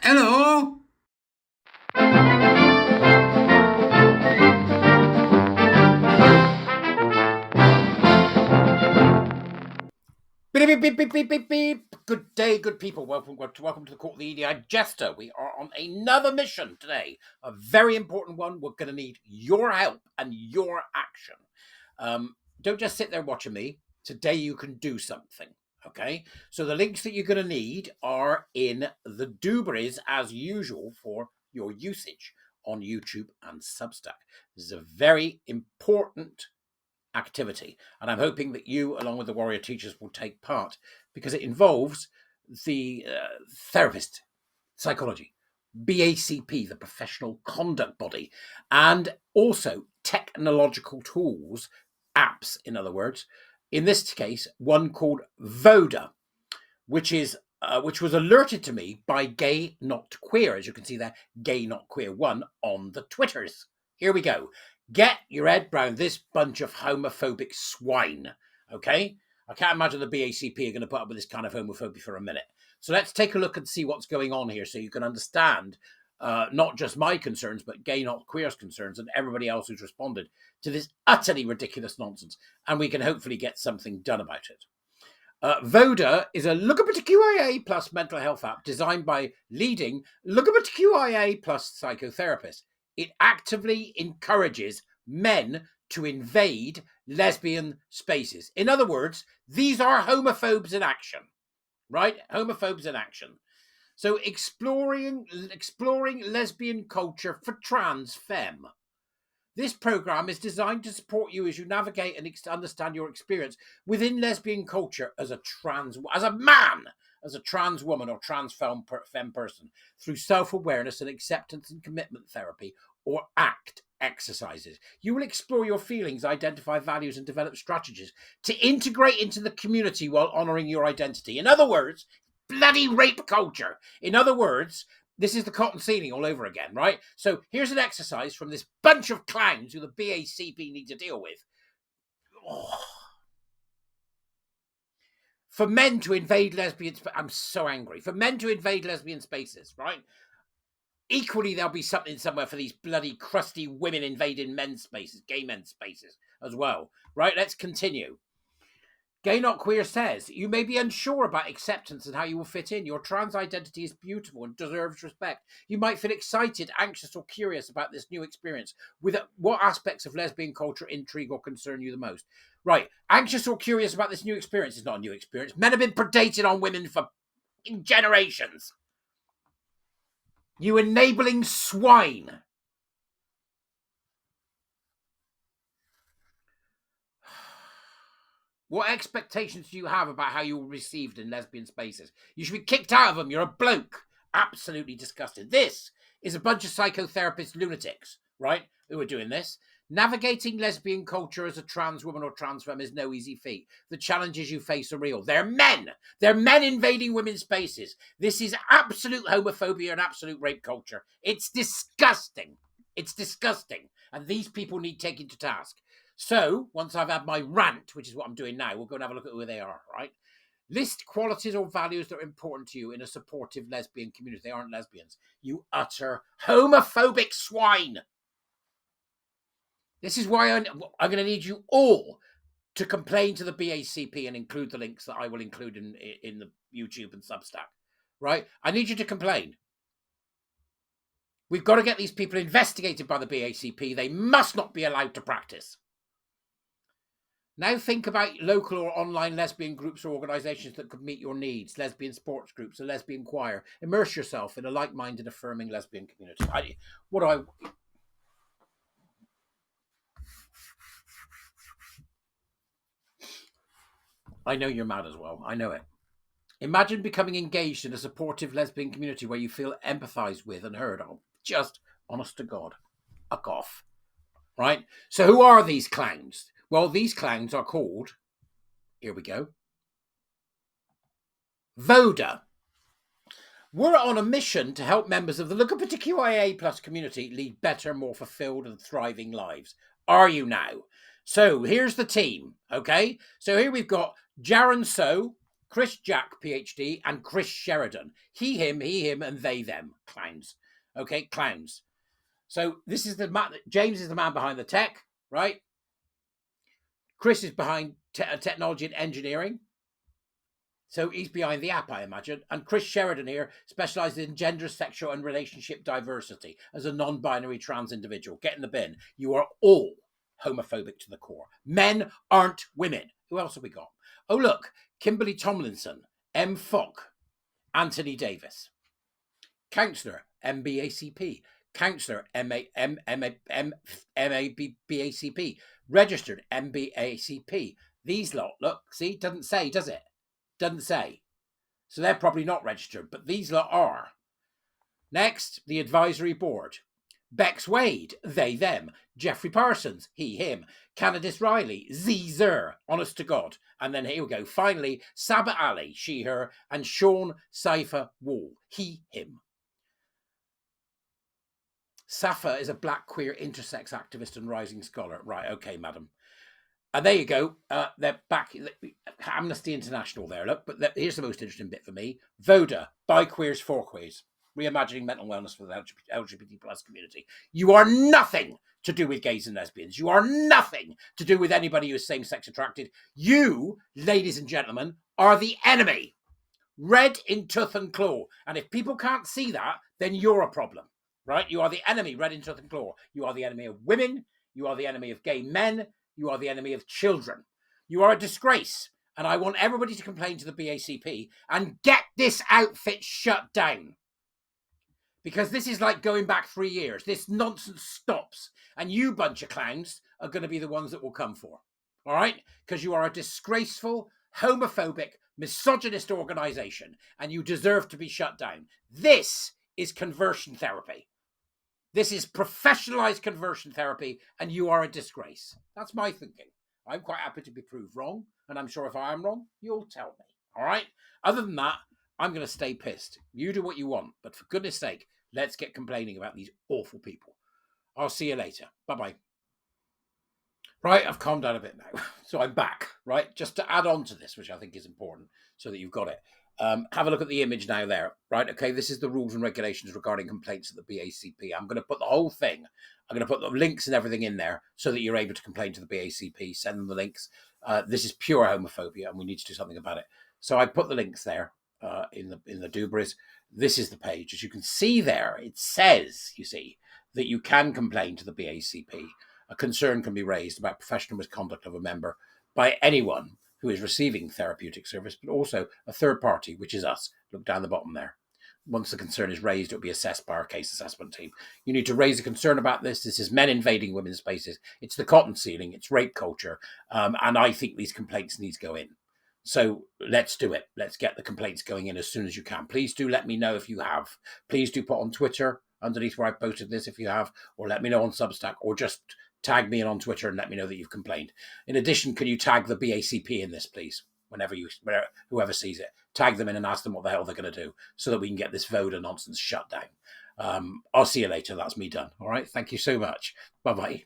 Hello. Beep, beep, beep, beep, beep, beep, beep. Good day, good people. Welcome to the Court of the Edijester. We are on another mission today, a very important one. We're going to need your help and your action. Don't just sit there watching me. Today you can do something. Okay, so the links that you're going to need are in the doobries as usual for your usage on YouTube and Substack. This is a very important activity, and I'm hoping that you, along with the warrior teachers, will take part because it involves the therapist, psychology, BACP, the professional conduct body, and also technological tools, apps, in other words. In this case, one called Voda, which was alerted to me by Gay Not Queer, as you can see there, Gay Not Queer 1 on the Twitters. Here we go. Get your head round this bunch of homophobic swine, okay? I can't imagine the BACP are going to put up with this kind of homophobia for a minute. So let's take a look and see what's going on here so you can understand not just my concerns, but Gay Not Queer's concerns and everybody else who's responded to this utterly ridiculous nonsense. And we can hopefully get something done about it. Voda is a LGBTQIA plus mental health app designed by leading LGBTQIA plus psychotherapists. It actively encourages men to invade lesbian spaces. In other words, these are homophobes in action, right? Homophobes in action. So exploring lesbian culture for trans femme. This program is designed to support you as you navigate and understand your experience within lesbian culture as a man, as a trans woman or trans femme person through self-awareness and acceptance and commitment therapy or ACT exercises. You will explore your feelings, identify values, and develop strategies to integrate into the community while honoring your identity. In other words, bloody rape culture. In other words, this is the cotton ceiling all over again, right? So here's an exercise from this bunch of clowns who the BACP need to deal with. Oh. For men to invade lesbian spaces, I'm so angry. For men to invade lesbian spaces, right? Equally, there'll be something somewhere for these bloody crusty women invading men's spaces, gay men's spaces as well, right? Let's continue. Gay Not Queer says, you may be unsure about acceptance and how you will fit in. Your trans identity is beautiful and deserves respect. You might feel excited, anxious, or curious about this new experience. With what aspects of lesbian culture intrigue or concern you the most? Right, anxious or curious about this new experience is not a new experience. Men have been predated on women for generations. You enabling swine. What expectations do you have about how you were received in lesbian spaces? You should be kicked out of them. You're a bloke. Absolutely disgusted. This is a bunch of psychotherapist lunatics, right, who are doing this. Navigating lesbian culture as a trans woman or trans femme is no easy feat. The challenges you face are real. They're men. They're men invading women's spaces. This is absolute homophobia and absolute rape culture. It's disgusting. It's disgusting. And these people need taken to task. So, once I've had my rant, which is what I'm doing now, we'll go and have a look at who they are, right? List qualities or values that are important to you in a supportive lesbian community. They aren't lesbians. You utter homophobic swine. This is why I'm going to need you all to complain to the BACP and include the links that I will include in the YouTube and Substack, right? I need you to complain. We've got to get these people investigated by the BACP. They must not be allowed to practice. Now think about local or online lesbian groups or organisations that could meet your needs. Lesbian sports groups, a lesbian choir. Immerse yourself in a like-minded, affirming lesbian community. I know you're mad as well. I know it. Imagine becoming engaged in a supportive lesbian community where you feel empathised with and heard. Oh, just honest to God, fuck off. Right? So who are these clowns? Well, these clowns are called, here we go, Voda. We're on a mission to help members of the LGBTQIA plus community lead better, more fulfilled and thriving lives. Are you now? So here's the team, okay? So here we've got Jaron So, Chris Jack, PhD, and Chris Sheridan. He, him, and they, them. Clowns. Okay, clowns. So this is the man. James is the man behind the tech, right? Chris is behind technology and engineering. So he's behind the app, I imagine. And Chris Sheridan here specializes in gender, sexual, and relationship diversity as a non-binary trans individual. Get in the bin. You are all homophobic to the core. Men aren't women. Who else have we got? Oh, look. Kimberly Tomlinson, M. Fock, Anthony Davis. Councillor, MBACP. Councillor, MABACP. Registered, MBACP. These lot, look, see, doesn't say, does it? Doesn't say. So they're probably not registered, but these lot are. Next, the advisory board. Bex Wade, they, them. Jeffrey Parsons, he, him. Candice Riley, zer, honest to God. And then here we go. Finally, Saba Ali, she, her. And Sean Saifa Wall, he, him. Safa is a black queer intersex activist and rising scholar. Right, okay, madam. And there you go. They're back. Amnesty International there, look. But here's the most interesting bit for me. VODA, by queers for queers. Reimagining mental wellness for the LGBT plus community. You are nothing to do with gays and lesbians. You are nothing to do with anybody who is same-sex attracted. You, ladies and gentlemen, are the enemy. Red in tooth and claw. And if people can't see that, then you're a problem. Right? You are the enemy, red in tooth and claw. You are the enemy of women. You are the enemy of gay men. You are the enemy of children. You are a disgrace. And I want everybody to complain to the BACP and get this outfit shut down. Because this is like going back 3 years. This nonsense stops. And you bunch of clowns are going to be the ones that will come for. All right? Because you are a disgraceful, homophobic, misogynist organization. And you deserve to be shut down. This is conversion therapy. This is professionalized conversion therapy, and you are a disgrace. That's my thinking. I'm quite happy to be proved wrong, and I'm sure if I am wrong, you'll tell me. All right? Other than that, I'm going to stay pissed. You do what you want, but for goodness sake, let's get complaining about these awful people. I'll see you later. Bye-bye. Right, I've calmed down a bit now. So I'm back, right? Just to add on to this, which I think is important, so that you've got it. Have a look at the image now there, right? Okay, this is the rules and regulations regarding complaints at the BACP. I'm going to put the whole thing, I'm going to put the links and everything in there so that you're able to complain to the BACP, send them the links. This is pure homophobia and we need to do something about it. So I put the links there in the doobries. This is the page. As you can see there, it says, you see, that you can complain to the BACP. A concern can be raised about professional misconduct of a member by anyone who is receiving therapeutic service, but also a third party, which is us. Look down the bottom there. Once the concern is raised, it will be assessed by our case assessment team. You need to raise a concern about this. This is men invading women's spaces. It's the cotton ceiling. It's rape culture. And I think these complaints need to go in. So let's do it. Let's get the complaints going in as soon as you can. Please do let me know if you have. Please do put on Twitter underneath where I posted this if you have, or let me know on Substack, or just tag me in on Twitter and let me know that you've complained. In addition, can you tag the BACP in this, please? Whoever sees it, tag them in and ask them what the hell they're going to do so that we can get this VODA nonsense shut down. I'll see you later. That's me done. All right. Thank you so much. Bye-bye.